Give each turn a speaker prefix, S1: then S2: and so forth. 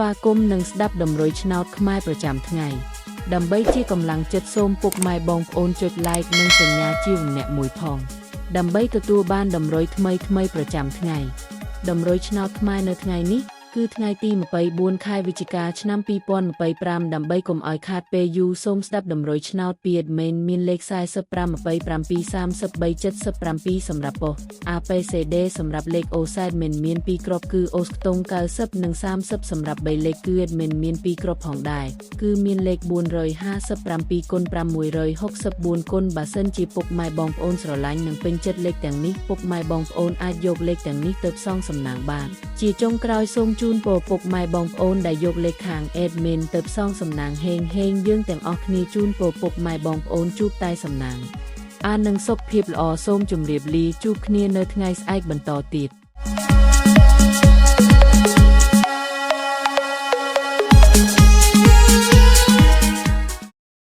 S1: វាគមនឹងស្ដាប់ដំរុយឆ្នោតខ្មែរប្រចាំថ្ងៃដើម្បីជាកម្លាំងចិត្តសូមពុកម៉ែបងប្អូនចុច like និងសញ្ញាជាម្នាក់មួយផងដើម្បីទទួលបានដំរុយថ្មីប្រចាំថ្ងៃដំរុយឆ្នោតខ្មែរនៅថ្ងៃនេះគឺថ្ងៃទី24ខែវិច្ឆិកាឆ្នាំ2025ដើម្បីកុំឲ្យខាតពេលយូរសូមស្ដាប់ដំរុយឆ្នោតពី admin មានលេខ45 27 33 77សម្រាប់ប៉ុស ABCD សម្រាប់លេខ OZ admin មាន2គ្រាប់គឺអូសខ្ទង់90និង30សម្រាប់3លេខគឺ admin មាន2គ្រាប់ផងដែរគឺមានលេខ457គុណ564គុណបើសិនជាពុកម៉ែបងប្អូនស្រឡាញ់និងពេញចិត្តលេខទាំងនេះពុកម៉ែបងប្អូនអាចយកលេខទាំងនេះទៅផ្សងសំណាងបានជាចុងក្រោយសូមជូនពរពុកម៉ែបងប្អូនដែលយកលេខខាង admin ទៅផ្សងសំណាងហេងយើងទាំងអស់គ្នាជូនពរពុកម៉ែបងប្អូនជួបតែសំណាងអាននឹងសុខភាពល្អសូមជម្រាបលាជួបគ្នានៅថ្ងៃស្អែកបន្តទៀត